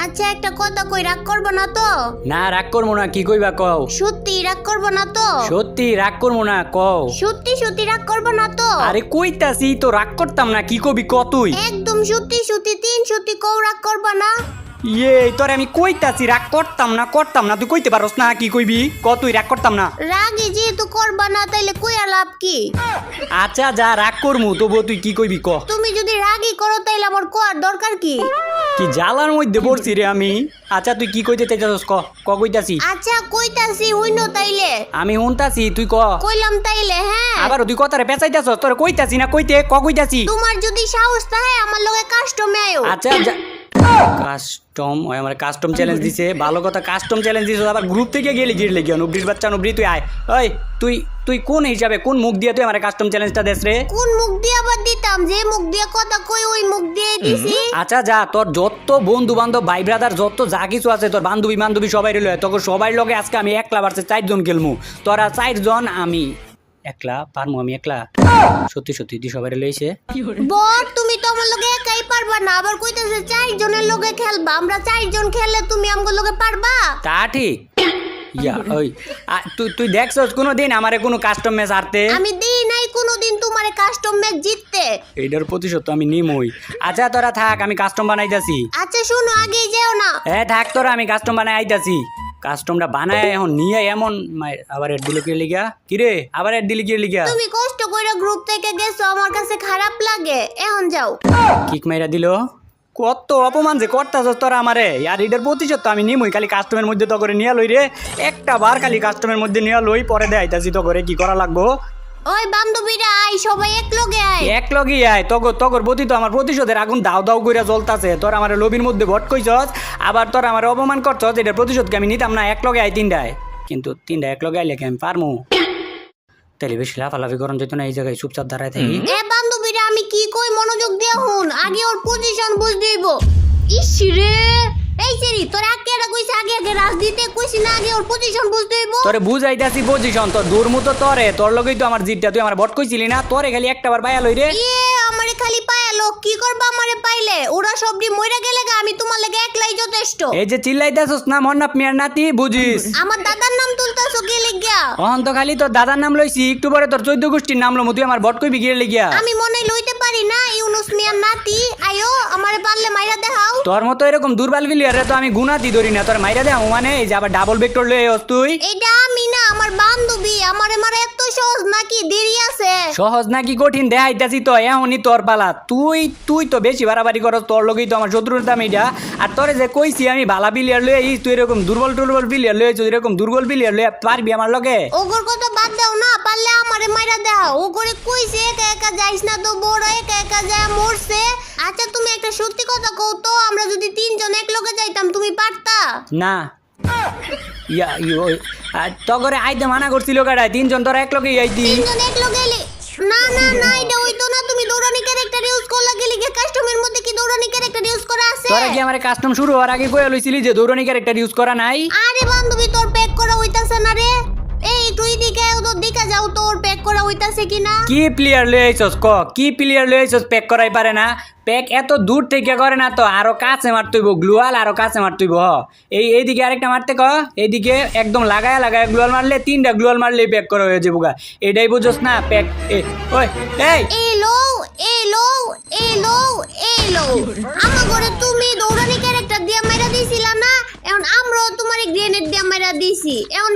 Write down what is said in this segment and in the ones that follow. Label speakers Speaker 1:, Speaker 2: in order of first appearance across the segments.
Speaker 1: আচ্ছা একটা কথা কই, রাগ করবো না তো?
Speaker 2: না রাগ করবো না, কি কইবা কও।
Speaker 1: সত্যি রাগ করবো না তো?
Speaker 2: সত্যি রাগ করবো না কও।
Speaker 1: সত্যি সত্যি রাগ করবো না তো?
Speaker 2: আরে কইতাছি তো রাগ করতাম না, কি কবি ক তুই।
Speaker 1: একদম সত্যি সত্যি তিন সত্যি কও, রাগ করবো না?
Speaker 2: ইয়ে তোরে আমি কইতাছি রাগ করতাম না, তুই কইতে পারস না, কি কইবি ক তুই। রাগ করতাম না।
Speaker 1: রাগে যেহেতু করবা না তাইলে কইয়া লাভ কি?
Speaker 2: আচ্ছা যা রাগ করমু, তবুও তুই কি কইবি ক।
Speaker 1: তুমি যদি রাগই করো তাইলে আমার কোয়ার দরকার কি?
Speaker 2: কি জ্বালার মধ্যে পড়ছি রে আমি। আচ্ছা তুই কি কইতে চাইতাছস ক কইতাছি।
Speaker 1: আচ্ছা কইতাছি হইনো তাইলে।
Speaker 2: আমি শুনতাছি তুই ক।
Speaker 1: কইলাম তাইলে হ্যাঁ।
Speaker 2: আবার তুই কথারে পেঁচাইতাছস, তোরে কইতাছি না কইতে কইতাছি।
Speaker 1: তোমার যদি সাহস থাকে আমার লগে কাস্টমে আয়ো।
Speaker 2: আচ্ছা কাস্টম ওই আমার কাস্টম চ্যালেঞ্জ দিছে, ভালো কথা কাস্টম চ্যালেঞ্জ দিছে, আবার গ্রুপ থেকে গেলি গিরলে গিয়া নুবরির বাচ্চা নুবরি তুই আয়। ওই তুই তুই কোন হিসাবে কোন মুখ দিয়ে তুই আমার কাস্টম চ্যালেঞ্জটা দেস রে?
Speaker 1: কোন মুখ দিয়ে আবার দিতাম? যে মুখ দিয়ে কথা কই ওই মুখ দিয়ে দিছি।
Speaker 2: আচ্ছা যা তোর যত বন্ধু বান্ধব ভাই ব্রাদার যত যা কিছু আছে তোর বান্ধবী সবাই রইল, তোকে সবাই লগে আজকে আমি একলা ভার্সেস 4 জন খেলমু। তোরা 4 জন, আমি একলা পারমু, আমি একলা সত্যি সত্যি তুই সবাই লইছে।
Speaker 1: বল তুমি তো আমার লগে একাই পারবা না, আবার কইতাছে 4 জনের লগে খেলবা। আমরা 4 জন খেললে তুমি আমগো লগে পারবা?
Speaker 2: তা ঠিক। ইয়া ওই তুই দেখছস কোনোদিন আমারে কোনো কাস্টম ম্যাচ হারতে?
Speaker 1: আমি দেই নাই কোনোদিন তোমারে কাস্টম ম্যাচ জিততে।
Speaker 2: এইটার প্রতিশোধ তো আমি নিমই। আচ্ছা তোরা থাক, আমি কাস্টম বানাইতাছি।
Speaker 1: আচ্ছা শুনো আগেই যেও না।
Speaker 2: থাক তোরা, আমি কাস্টম বানাই আইতাছি। কাস্টমটা বানায় এখন নিয়ে এমন আবার এড দিল কি লিগা, কি রে আবার এড দিলি কি লিগা?
Speaker 1: তুমি কষ্ট কইরা গ্রুপ থেকে গেছো, আমার কাছে খারাপ লাগে। এখন যাও।
Speaker 2: কিক মাইরা দিল। কত অপমান যে করতাছস তোরা আমারে। আর এটার প্রতিশোধ তো আমি নিমই। খালি কাস্টমের মধ্যে তো করে নিয়া লই রে, একটা বার খালি কাস্টমের মধ্যে নিয়া লই, পরে দেখাইতাছি তো করে কি করা লাগবো।
Speaker 1: ওই বান্ধবীরা আই, সবাই এক লগে আয়।
Speaker 2: এক লগি আয়, তগর প্রতি তো আমার প্রতিশোধের আগুন দাও দাও কইরা জ্বলতাছে। তোর আমার লবির মধ্যে ভট কইছস, আবার তোর আমার অপমান করছস, এটার প্রতিশোধকে আমি নিতাম না। এক লগে আয় তিনটায়, কিন্তু তিনটা এক লগে আইলে কি আমি পারমু? তাহলে বেশি লাফালাফি করন যেত না, এই জায়গায় চুপচাপ দাঁড়ায় থাকি।
Speaker 1: বান্ধবীরা আমি কি কই মনোযোগ দিয়ে শুন, আগে ওর পজিশন বুঝ দিব। ইস রে এই সেরি তোর আগে কইছে, আগে রাজ দিতে কইছি না, আগে ওর পজিশন বুঝ দিব।
Speaker 2: তোরে বুঝাইতাছি পজিশন, তোর দূর মতো তোরে, তোর লগেই তো আমার জিতটা, তুই আমার ভট কইছিলি না, তোরে খালি একটা বার বায়া লই রে।
Speaker 1: আমারে খালি পায়ালো, কি করবা আমারে পাইলে? ওরা সবডি মইরা গেলে আমি তোমার লাগে একলাই যথেষ্ট।
Speaker 2: এই যে চিল্লাইতাছস না মন্নাপ মিয়ার নাতি, বুঝিস?
Speaker 1: আমার দাদার নাম তুলতাছো কি লিগিয়া?
Speaker 2: অহন তো খালি তোর দাদার নাম লইছি, একটু পরে তোর 14 গোষ্ঠীর নাম লমু, তুই আমার ভট কইবি গিয়ে লিগিয়া?
Speaker 1: আমি মনে লইতে পারি না ইউনুস মিয়ার নাতি। আয়ো আমারে পারলে মাইরা দেখাও।
Speaker 2: তোর মতো এরকম দুর্বল প্লেয়ারে তো আমি গুনাতি ধরি না, তোর মাইরা দেও মানে। এই যে আবার ডাবল ভেক্টর লই আইস তুই।
Speaker 1: এইটা আমি না, আমার বান্ধবী। আমারে মারা এত সহজ নাকি? দেরি আছে।
Speaker 2: সহজ নাকি কঠিন দেখাইতাছি তো, এখনই তোর পালা। তুই তো বেশি বাড়াবাড়ি করস, তোর লগেই তো আমার শত্রুর দাম এইটা। আর তোরে যে কইছি আমি ভালা প্লেয়ার লই আইস, তুই এরকম দুর্বল প্লেয়ার লই আইস, এরকম দুর্বল প্লেয়ার লই পারবি আমার লগে?
Speaker 1: ওগর কথা বাদ দাও না, পারলে আমারে মাইরা দেখাও। ও করে কইছে একা একা যাইস না, তো বড় একা একা যায় মরছে। আচ্ছা তুমি একটা সত্যি কথা কও তো, আমরা যদি 3 জন এক লগে যাইতাম তুমি পারতা?
Speaker 2: না তগরে আইতে মানা করছিল কাটায়, 3 জন তোরা এক লগে আইতি।
Speaker 1: 3 জন এক লগে এলে না না না, এটা হইতো না। তুমি দৌড়ানি ক্যারেক্টার ইউজ করলা গেলি, কাস্টমের মধ্যে কি দৌড়ানি ক্যারেক্টার ইউজ করা আছে?
Speaker 2: তোরা কি আমার কাস্টম শুরু হওয়ার আগে কইয়া লইছিলি যে দৌড়ানি ক্যারেক্টার ইউজ করা নাই?
Speaker 1: আরে বান্ধবী তোর প্যাক করা হইতাছে না রে। এই তুই দিকে তোর দিকে যাও, তোর প্যাক করা হইতাছে কিনা।
Speaker 2: কি প্লেয়ার লই আইছস ক, কি প্লেয়ার লই আইছস? প্যাক করাই পারে না? প্যাক এত দূর থেকে করে না তো, আরো কাছে মারতেইব গ্লুয়াল, আরো কাছে মারতেইব। এইদিকে আরেকটা মারতে ক, এইদিকে একদম লাগায় গ্লুয়াল মারলে, 3টা গ্লুয়াল মারলেই প্যাক করা হয়ে যাবো গা। এটাই বুঝছস না প্যাক? ওই
Speaker 1: এলো এলো এলো এলো আমার ঘরে তুমি দৌড়ানি ক্যারেক্টার দিয়া মাইরা দিছিলা না, এখন আমরাও তোমারে গ্রেনেড দিয়া মাইরা দিছি। এখন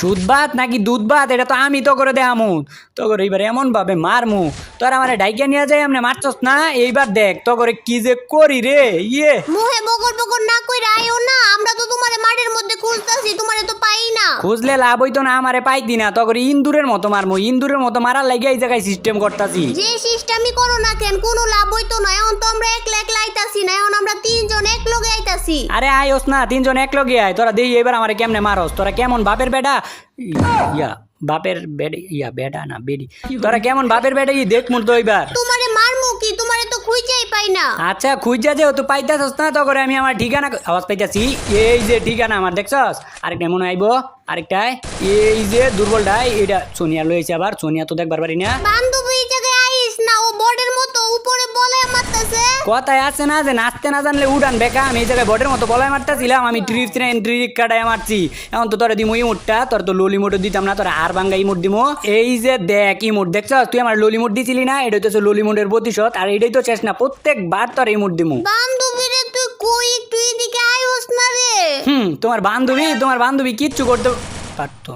Speaker 2: সুদবাত নাকি দুধবাত এটা তো আমি তো করে দেখামু। তো করে এইবার এমন ভাবে মারমু, তোরা আমারে ডাইকা নিয়ে যাই আমনে মারছস না। এইবার দেখ তো করে কি যে করি রে।
Speaker 1: মুহে বগর না কইরা আইও না, আমরা তো তোমারে মাঠের মধ্যে খুঁজতাছি, তোমারে তো পাই না।
Speaker 2: খুঁজলে লাভ হইতো না, আমারে পাইতি না। তো করে ইন্দুরের মতো মারমু, ইন্দুরের মতো মারার লাগিয়ে এই জায়গায় সিস্টেম করতাছি।
Speaker 1: যে সিস্টেমই করো না কেন, কোনো লাভ হইতো না। এখন তো আমরা একলা আইতাছি না, এখন আমরা 3 জন এক লগে আইতাছি।
Speaker 2: আরে আইস না, 3 জন এক লগে আয়। তোরা দেই এবার আমারে কেমনে মারস, তোরা কেমন বাপের বেটা বাপের বেটা না বেডি, তোরা কেমন বাপের বেটা দেখ মুর তো এবার।
Speaker 1: তোমারে মারমু কি, তোমারে তো খুঁজেই পাই না।
Speaker 2: আচ্ছা খুঁজা যেহেতু পাইতাছস না, তো করে আমি আমার ঠিকানা আওয়াজ পাইতাছি। এই যে ঠিকানা আমার দেখছস, আরেকটা মনে আইবো, আরেকটাই এই যে দুর্বলটাই, এটা সোনিয়া লইছে। আবার সোনিয়া তো দেখবার পারি না।
Speaker 1: বান্ধবী জায়গায় আইস না, ও বর্ডের মতো উপরে বলে মাত্র লাগতাছে।
Speaker 2: কথায় আছে না যে নাচতে না জানলে উড়ান বেকা। আমি এই জায়গায় বটের মতো বলায় মারতাছিলাম, আমি ট্রিক কাটায় মারছি। এখন তো তোরা দিমো ইমোটটা, তোর তো ললি মোটও দিতাম না, তোরা আর ভাঙ্গা ইমোট দিমো। এই যে দেখ ইমোট দেখছ, তুই আমার ললি মোট দিছিলি না, এটা হচ্ছে ললি মোটের প্রতিশোধ। আর এটাই তো শেষ না, প্রত্যেকবার তোর ইমোট দিমু।
Speaker 1: বান্ধবী রে তুই কই একটু এদিকে আইস না রে।
Speaker 2: তোমার বান্ধবী কিচ্ছু করতে পারতো।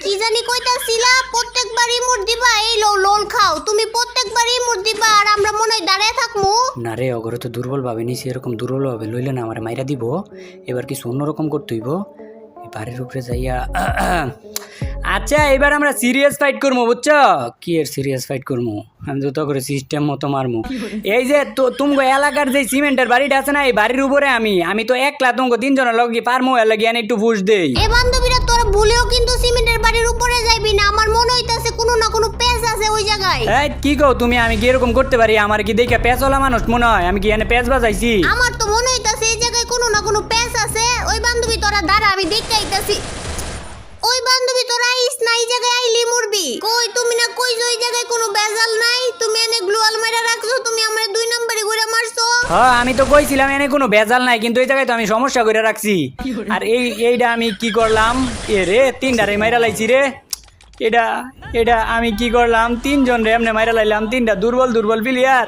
Speaker 1: কি জানি কইতাছিলা, প্রত্যেকবার ইমোট দিবা, এই লো লোল খাও। তুমি প্রত্যেকবার ইমোট দিবা আর আমরা মনে হয় দাঁড়ায় থাকমু।
Speaker 2: না রে, অগরে তো দুর্বল ভাবে নিছি, এরকম দুর্বল ভাবে লইলে না আমার মাইরা দিব। এবার কিছু অন্যরকম করতে হইব, বাড়ির উপরে যাইয়া। আচ্ছা এবার আমরা সিরিয়াস ফাইট করবো, বুঝছো? কি এর সিরিয়াস ফাইট করবো, আমি তো করে সিস্টেম মতো মারমু। এই যে তুমগো এলাকার যে সিমেন্টের বাড়িটা আছে না, এই বাড়ির উপরে আমি তো একলা তুমগো তিনজনের লগে পারমু, এর লাগি একটু বুঝ দেই।
Speaker 1: এ বান্ধবীরা তোর ভুলেও কিন্তু সিমেন্টের বাড়ির উপরে যাইবি না, আমার মনে হইতাছে কোনো না কোনো পেঁচ আছে ওই জায়গায়।
Speaker 2: এই কি কও তুমি, আমি কি এরকম করতে পারি? আমার কি দেখে পেঁচওয়ালা মানুষ মনে হয়? আমি কি এনে পেঁচ বাজাইছি?
Speaker 1: আমার তো মনে হইতাছে এই জায়গায় কোনো না কোনো পেঁচ আছে। ওই বান্ধবী তোরা দাঁড়া, আমি দেখতে আইতাছি। ওই বান্ধবী তোরা আইস না, এই জায়গায় আইলি মরবি। কই তুমি না কইছো ওই জায়গায় কোনো বেজাল নাই, তুমি এনে গ্লুয়াল মাইরা রাখছো, তুমি আমারে 2 নম্বরে ঘুরে মারছো।
Speaker 2: হ্যাঁ আমি তো কইছিলাম এনে কোনো ভেজাল নাই, কিন্তু এই জায়গায় তো আমি সমস্যা করে রাখছি। আর এইটা আমি কি করলাম? এ রে 3টা মাইরা লাইছি রে। এটা আমি কি করলাম? 3 জন রে এমনি মাইরা লাইলাম, 3টা দুর্বল প্লেয়ার।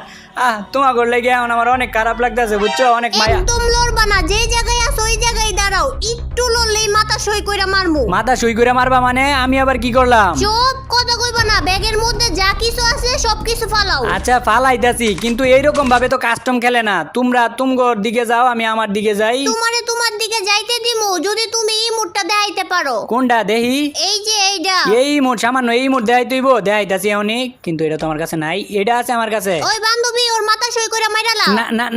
Speaker 2: তোমার করলে গিয়ে এখন আমার অনেক খারাপ লাগতেছে, বুঝছো? অনেক মায়া।
Speaker 1: একদম লড়বা না, যে জায়গায় আছো ওই জায়গায় দাঁড়াও। একটু লড়লেই মাথা সই কইরা মারমু।
Speaker 2: মাথা সই করে মারবা মানে? আমি আবার কি করলাম?
Speaker 1: চুপ, কথা কইবা না। ব্যাগের মধ্যে যা কিছু আছে সব কিছু ফালাও।
Speaker 2: আচ্ছা ফালাইতাছি, কিন্তু এইরকম ভাবে তো কাস্টম খেলে না। তোমরা তুমগোর দিকে যাও, আমি আমার দিকে যাই।
Speaker 1: তোমার দিকে যাইতে দিমু যদি তুমি এই মুডটা দেখাইতে পারো।
Speaker 2: কোনটা দেখি?
Speaker 1: এই যে এইটা।
Speaker 2: এই মোট সামান্য এই মোট দেখাইতেইব, দেখাইতাছি অনেক, কিন্তু এটা তো আমার কাছে নাই। এটা আছে আমার কাছে।
Speaker 1: ওই বান্ধবী ওর মাথা সই করে মাইরালা।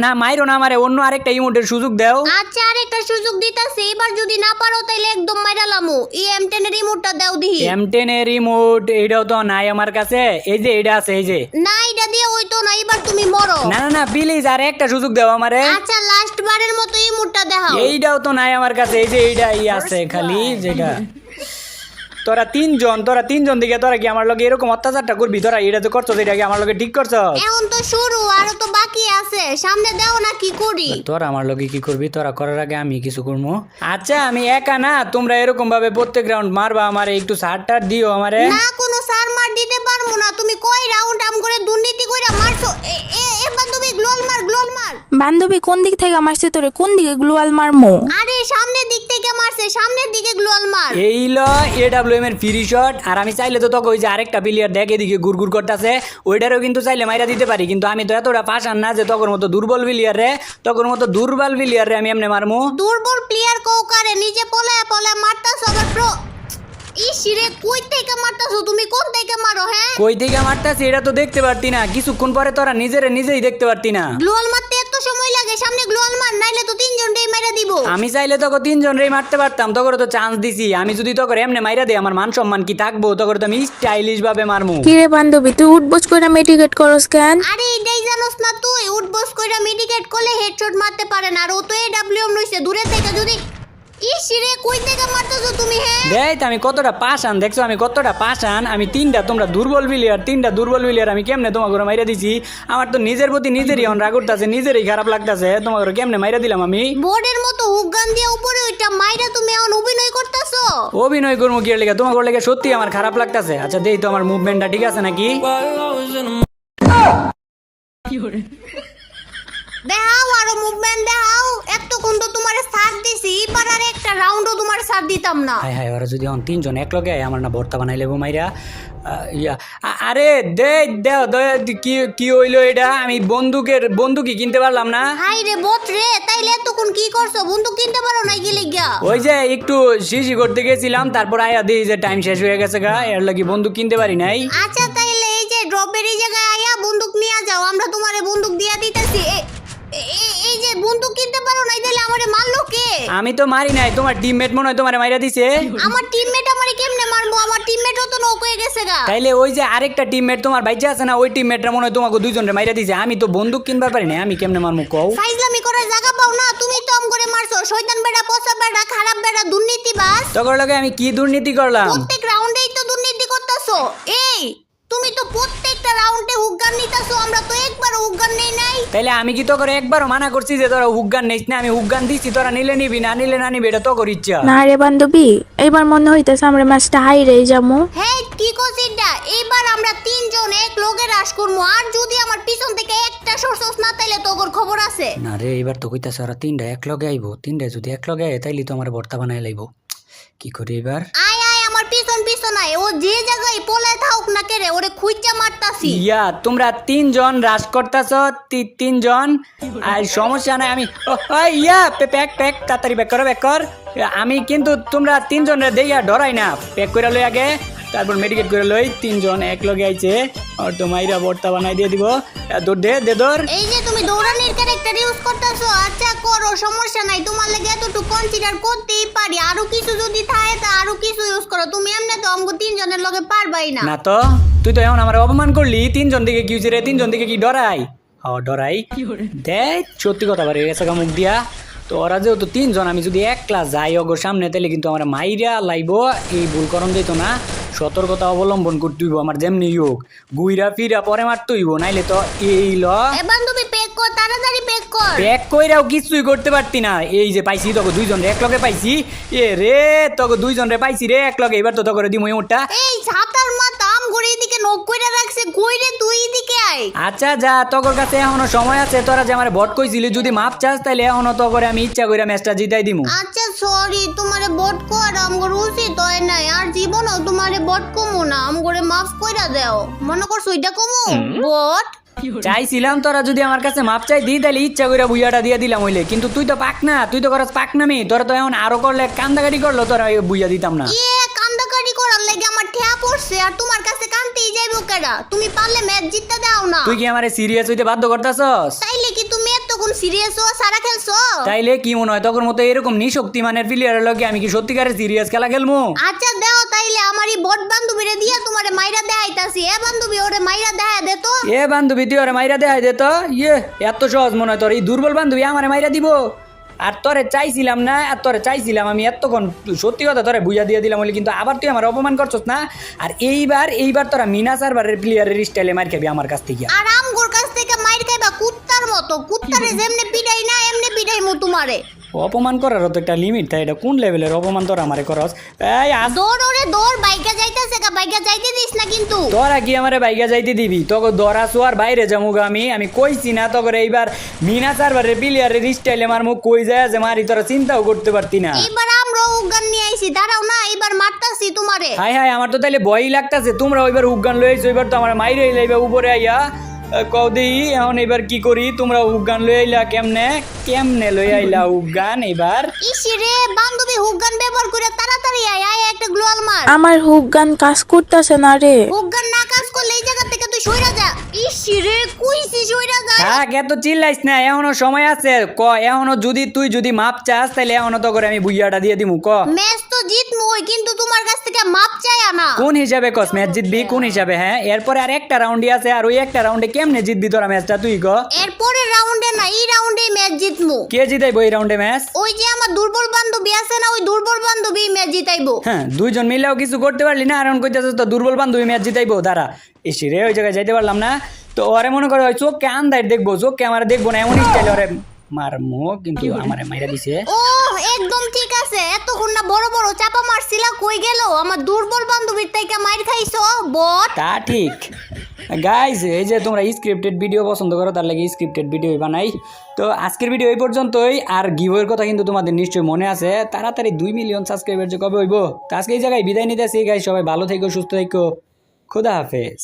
Speaker 2: না মাইরো না আমারে, অন্য আরেকটা ইমোটের সুযোগ দাও।
Speaker 1: আচ্ছা আরেকটা সুযোগ দিতাছি, এবার যদি না পারো তাইলে একদম মাইরালামু। এই M10 এর রিমোটটা দাও দিহি।
Speaker 2: M10 এর রিমোট এইটাও তো নাই আমার কাছে। এই যে এটা আছে, এই যে।
Speaker 1: না এটা দিয়ে হইতো না, এবার তুমি মরো।
Speaker 2: না প্লিজ আর একটা সুযোগ দাও আমারে।
Speaker 1: আচ্ছা লাস্ট বারের মতো এই মুডটা দেখাও।
Speaker 2: এইটাও তো নাই আমার কাছে। এই যে এইটাই আছে খালি, যেটা। তোরা তিনজন দিকে তোরা কি আমার লগে এরকম অত্যাচারটা করবি? তোরা এটা তো করছো, এটা কি আমার লগে ঠিক করছো?
Speaker 1: এখন তো শুরু, আরো তো বাকি আছে, সামনে দাও না কি করি।
Speaker 2: তোরা আমার লগে কি করবি? তোরা করার আগে আমি কিছু করবো। আচ্ছা আমি একা না, তোমরা এরকম ভাবে প্রত্যেক রাউন্ড মারবা আমারে, একটু সারটার দিও আমারে।
Speaker 1: না কোনো সার মার দিতে পারবো না। তুমি কয় রাউন্ড আম করে দুর্নীতি কইরা মারছো। এবার তুমি গ্লোয়াল মার।
Speaker 3: বান্ধবী কোন দিক থেকে মারছে তোরে? কোন দিকে গ্লোয়াল মারমু?
Speaker 1: আরে সামনের দিক থেকে মারছে, সামনের দিকে গ্লোয়াল মার।
Speaker 2: এই ল AWM এর ফ্রি শট। আর আমি চাইলে তো তোকে ওই যে আরেকটা প্লেয়ার দেখ এদিকে গুড় করতেছে, ওইটারও কিন্তু চাইলে মাইরা দিতে পারি, কিন্তু আমি তো এতটা পাশান না যে তোর মতো দুর্বল প্লেয়ার রে আমি এমনি মারমু।
Speaker 1: দুর্বল প্লেয়ার কৌকারে নিজে পলায় মারতাছো আবার প্রো। ইসিরে কই থেকে মারতাছো তুমি? কোন থেকে মারো? হ্যাঁ
Speaker 2: কই থেকে মারতাছি এটা তো দেখতে পারতি না, কিছুক্ষণ পরে তোরা নিজেই দেখতে পারতি না।
Speaker 1: গ্লোয়াল মারতে এত সময় লাগে? সামনে গ্লোয়াল মার, নাইলে তো 3 জনটাই মাইরা দিব।
Speaker 2: আমি চাইলে তোকে 3 জন রে মারতে পারতাম, তোকে তো চান্স দিছি। আমি যদি তোকে এমনি মাইরা দেই আমার মান সম্মান কি থাকবো? তোকে তো আমি স্টাইলিশ ভাবে মারমু।
Speaker 3: কিরে বান্ধবী তুই উঠবোস কইরা মেডিকেট করস কেন?
Speaker 1: আরে এটাই জানোস না তুই? উঠবস কইরা মেডিকেট করলে হেডশট মারতে পারে না, আর ও তো AWM লইছে দূরে থেকে। যদি ইসিরে কই থেকে মারতাছো তুমি? হ্যাঁ
Speaker 2: দেখ আমি কতটা পাশান, দেখছো আমি কতটা পাশান। আমি 3টা, তোমরা দুর্বল প্লেয়ার, আমি কেমনে তোমাকে মাইরা দিছি? আমার তো নিজের প্রতি নিজেরই রাগ উঠতাছে, নিজেরই খারাপ লাগতাছে। তোমাকে কেমনে মাইরা দিলাম আমি?
Speaker 1: বোর্ডের মতো হুগান দিয়ে উপরে ওইটা মাইরা তুমি এখন অভিনয় করতেছো।
Speaker 2: অভিনয় করবো কি লেগে? তোমাকে লেগে সত্যি আমার খারাপ লাগতাছে। আচ্ছা দেই তো আমার মুভমেন্টটা ঠিক আছে নাকি?
Speaker 1: দেখাও আরো মুভমেন্ট দেখাও। এতক্ষণ তো তোমার সাথ দিছি, এবার আর একটা রাউন্ডও তোমার সাথ দিতাম না।
Speaker 2: হায় ওরা যদি এখন 3 জন এক লগে আমার না ভর্তা বানাই লেবো মাইরা। আরে কি হইলো এটা? আমি বন্দুকই কিনতে পারলাম না।
Speaker 1: হাই রে বট রে, তাইলে এতক্ষণ কি করছো? বন্দুক কিনতে পারো নাই গেলে গিয়া?
Speaker 2: ওই যে একটু শিশি করতে গেছিলাম, তারপর আয়া দিই যে টাইম শেষ হয়ে গেছে গা, এর লাগি বন্দুক কিনতে পারি নাই।
Speaker 1: আচ্ছা তাইলে এই যে ড্রপের এই জায়গায় আয়া বন্দুক নিয়ে যাও, আমরা তোমারে বন্দুক দিয়া দিতেছি। এই যে বন্দুক কিনতে পারো নাই, তাইলে আমারে মারলো কে?
Speaker 2: আমি তো মারি নাই, তোমার টিমমেট মনে হয় তোমারে মাইরা দিছে।
Speaker 1: আমার টিমমেট আমারে কেমনে মারবো? আমার টিমমেটও তো নক হয়ে গেছে গা।
Speaker 2: তাইলে ওই যে আরেকটা টিমমেট তোমার বাইচা আছে না, ওই টিমমেটরা মনে হয় তোমাকে 2 জনরে মাইরা দিছে। আমি তো বন্দুক কিনবার পারি না, আমি কেমনে মারমু কও?
Speaker 1: ফাইজলামি করার জায়গা পাও না? তুমি তো আম করে মারছো। শয়তান বেড়া, পচা বেড়া, খারাপ বেড়া, দুর্নীতিবাজ।
Speaker 2: তোর লগে আমি কি দুর্নীতি করলাম?
Speaker 1: প্রত্যেক রাউন্ডেই তো দুর্নীতি করতেছো। এই তুমি তো প্রত্যেকটা রাউন্ডে হুগান নিতাছো, আমরা তো একবারও হুগান নেই নাই।
Speaker 2: তাইলে আমি কি তো করে একবারও মানা করছি যে তোরা হুগান নিস না? আমি হুগান দিচ্ছি, তোরা নিলে নিবি, না নিলে না নিবি, এটা তো কর ইচ্ছা।
Speaker 3: না রে বান্ধবী, এবার মনে হইতেছে আমরা ম্যাচটা হাইরে যাবো।
Speaker 1: হ্যাঁ কি কইছিস? এইবার আমরা তিনজন এক লগে রাশ করবো, আর যদি আমার পিছন থেকে একটা সরসস না তাইলে তোর খবর আছে।
Speaker 2: না রে, এবার তো কইতাছে ওরা তিনটা এক লগে আইবো, তিনটা যদি এক লগে আয় তাইলে তো আমার ভর্তা বানাই লাইবো। কি করি এবার?
Speaker 1: আয় আয় আমার পিছন পিছন আয়, ও যে জায়গায় পলে থাকুক না কেরে ওরে খুঁজা মারতাছি।
Speaker 2: ইয়া তোমরা তিনজন রাশ করতেছ, তিনজন, আর সমস্যা নাই। আমি ইয়া প্যাক প্যাক তাড়াতাড়ি ব্যাক করো, ব্যাক কর। আমি কিন্তু তোমরা তিনজনের দেইয়া ডরাই না, প্যাক করে লই আগে, তারপর মেডিকেট করে লই। তিনজন এক লগে আইছে, আর তো মাইরা ভর্তা বানাই দিয়ে দিব। দৌড় দে দৌড়।
Speaker 1: এই যে তুমি দৌড়ানির ক্যারেক্টার ইউজ করতেছো, আচ্ছা করো, সমস্যা নাই, তোমার লাগে এতটুকু কনসিডার করতেই পারি। আরো কিছু যদি থাকে তা আরো কিছু ইউজ করো, তুমি এমনি তো আমগো তিনজনের লগে পারবাই না।
Speaker 2: না তো তুই তো এখন আমার অপমান করলি। তিনজন দিকে কি হয়েছে রে? তিনজন দিকে কি ডরাই? ডরাই দেখ, সত্যি কথা বাড়ি গেছে মুখ দিয়া। তো ওরা যেহেতু তিনজন, আমি যদি এক ক্লাস যাই ওগোর সামনে তাহলে কিন্তু আমার মাইরা লাইব। এই ভুল করণ দিত না, সতর্কতা অবলম্বন করতে হইব। আমার যেমনি হোক গুইরা ফিরা পরে মারতে হইব, নাইলে তো এই
Speaker 1: এ বান্ধবী পেক কর, তাড়াতাড়ি পেক কর।
Speaker 2: প্যাক কইরাও কিছুই করতে পারতি না। এই যে পাইছি তোকে দুইজন রে এক লগে পাইছি। এ রে তোকে দুইজন রে পাইছি রে এক লগে। এবার তো তোকে দিমই ওটা।
Speaker 1: এই ছাতার মাথা আম ঘুরে এদিকে নখ কইরা রাখছে, কইরে তুই এদিকে আয়।
Speaker 2: আচ্ছা যা, তোর কাছে এখনো সময় আছে। তোরা যে আমার ভোট কইছিলি, যদি মাপ চাস তাইলে এখনো তো করে আমি ইচ্ছা কইরা ম্যাচটা জিতাই দিমু।
Speaker 1: আচ্ছা সরি, তোমারে বট কর আমগর উচিত হয় নাই, আর জীবনও তোমারে বট কমু না, আমগরে মাফ কইরা দাও। মনে করছো এটা কমু বট?
Speaker 2: চাইছিলাম তোরা যদি আমার কাছে মাপ চাই দিই তাহলে ইচ্ছা কইরা বুইয়াটা দিয়ে দিলাম হইলে, কিন্তু তুই তো পাক না, তুই তো করস পাক নামি। তোরা তো এখন আরো করলে কান্দাকাটি করলো, তোরা বুইয়া দিতাম না।
Speaker 1: কান্দাকাটি করার লাগে আমার ঠেয়া পড়ছে, আর তোমার কাছে কান্তেই যাইবো কেডা? তুমি পারলে ম্যাচ জিততে দাও না।
Speaker 2: তুই কি আমারে সিরিয়াস হইতে বাধ্য করতাছস?
Speaker 1: তাইলে কি তুমি এতক্ষণ সিরিয়াস হও, সারা খেলছো?
Speaker 2: তাইলে কি মনে হয় তোর মতো এরকম নিশক্তিমানের প্লেয়ারের লগে আমি কি সত্যিকারের সিরিয়াস খেলা খেলমু?
Speaker 1: আচ্ছা দাও তাইলে আমারই বট বান্ধবীরে দিয়া তোমারে মাইরা দেখাইতাছি। এ বান্ধবী ওরে মাইরা দেখা দে তো।
Speaker 2: এ বান্ধবী তুই ওরে মাইরা দেখাই দে তো। ইয়ে এত সহজ মনে হয় তোর? এই দুর্বল বান্ধবী আমারে মাইরা দিব? আর তোরে চাইছিলাম না, আর তোরে চাইছিলাম আমি এতক্ষণ, সত্যি কথা তোরে বুঝা দিয়ে দিলাম বলে, কিন্তু আবার তুই আমার অপমান করছস না। আর এইবার তোরা মিনা সার্ভারের প্লেয়ারের স্টাইলে মার খাবি আমার কাছ থেকে।
Speaker 1: আর আমগোর কাছ থেকে মাইর খাইবা কুত্তার মতো, কুত্তারে যেমনে পিটাই না এমনি পিটাইমু তোমারে।
Speaker 2: অপমান করারও তো একটা লিমিট থাকে। এটা কোন লেভেলের অপমান তোরা আমারে করস? এই
Speaker 1: দৌড় ওরে দৌড়, বাইকা যাইতাছে গা, বাইকা যাইতে দিস না কিন্তু।
Speaker 2: তোরা কি আমারে বাইকা যাইতে দিবি? তোকে দরা সোয়ার বাইরে যামুগা আমি কইছি না তোকে এইবার মিনা সার্ভারের প্লেয়ারের স্টাইলে মারমু। কই যায় যে মারি তোরা চিন্তাও করতে পারতি না।
Speaker 1: এইবার আমরা উগান নিয়ে আইছি, দাঁড়াও না, এইবার মারতাছি তোমারে।
Speaker 2: হাই হাই, আমার তো তাইলে ভয়ই লাগতাছে। তোমরা ওইবার উগান লই আইছো, এবার তো আমার মাইরে লাইবা উপরে আইয়া। কদি এখন এবার কি করি? তোমরা উগান লই আইলা কেমনে লই আইলা উগান এবার?
Speaker 1: ইসি রে বান্ধবী হুগান ব্যবহার করে তাড়াতাড়ি আয় আয়, একটা গ্লোয়াল মার।
Speaker 3: আমার হুক গান কাজ করতেছে না রে।
Speaker 1: হুগান না কাজ করলে এই জায়গা থেকে তুই সইরা যা। ইসি রে কইছি সইরা যা।
Speaker 2: থাক, এত চিল্লাইস না, এখনো সময় আছে। এখনো তুই যদি মাপ চাস তাহলে এখনো তো করে আমি বুইয়াটা দিয়ে দিমু।
Speaker 1: ম্যাচ তো জিতমুই, কিন্তু তোমার কাছ থেকে মাপ চাই না।
Speaker 2: কোন হিসাবে কস ম্যাচ জিতবি? কোন হিসাবে? হ্যাঁ, এরপরে আর একটা রাউন্ডই আছে, আর ওই একটা রাউন্ডে কেমনে জিতবি তোরা ম্যাচটা তুই ক?
Speaker 1: এরপরে রাউন্ডে না, এই রাউন্ডেই ম্যাচ জিতমু।
Speaker 2: কে জিতাইবো এই রাউন্ডে ম্যাচ?
Speaker 1: ওই যে আমার দুর্বল বান্ধবী আছে না, ওই দুর্বল বান্ধবী ম্যাচ জিতাইবো।
Speaker 2: হ্যাঁ, দুইজন মিলেও কিছু করতে পারলি না, আর এখন কইতাছিস তো দুর্বল বান্ধবী ম্যাচ জিতাইবো। দাঁড়া, এসে রে ওই জায়গায় যাইতে পারলাম না তো ওরে মনে করে ওই চোখকে আন্দার দেখবো, চোখকে আমার দেখবো না, এমন স্টাইল ওরে মারমো। কিন্তু আমারে মাইরা দিছে।
Speaker 1: ও একদম ঠিক আছে, এতক্ষণ না বড় বড় চাপা মারছিলা, কই গেল আমার দুর্বল বান্ধবীর থেকে মাইর খাইছো বট।
Speaker 2: তা ঠিক। গাইজ, এই যে তোমরা স্ক্রিপ্টেড ভিডিও পছন্দ করো, তার লাগে স্ক্রিপ্টেড ভিডিও বানাই। তো আজকের ভিডিও এই পর্যন্তই। আর গিভের কথা কিন্তু তোমাদের নিশ্চয়ই মনে আছে, তাড়াতাড়ি 2 মিলিয়ন সাবস্ক্রাইবার যে কবে হইব। তো আজকে এই জায়গায় বিদায় নিতেছি গাইজ। সবাই ভালো থেকো, সুস্থ থেকো, খোদা হাফেজ।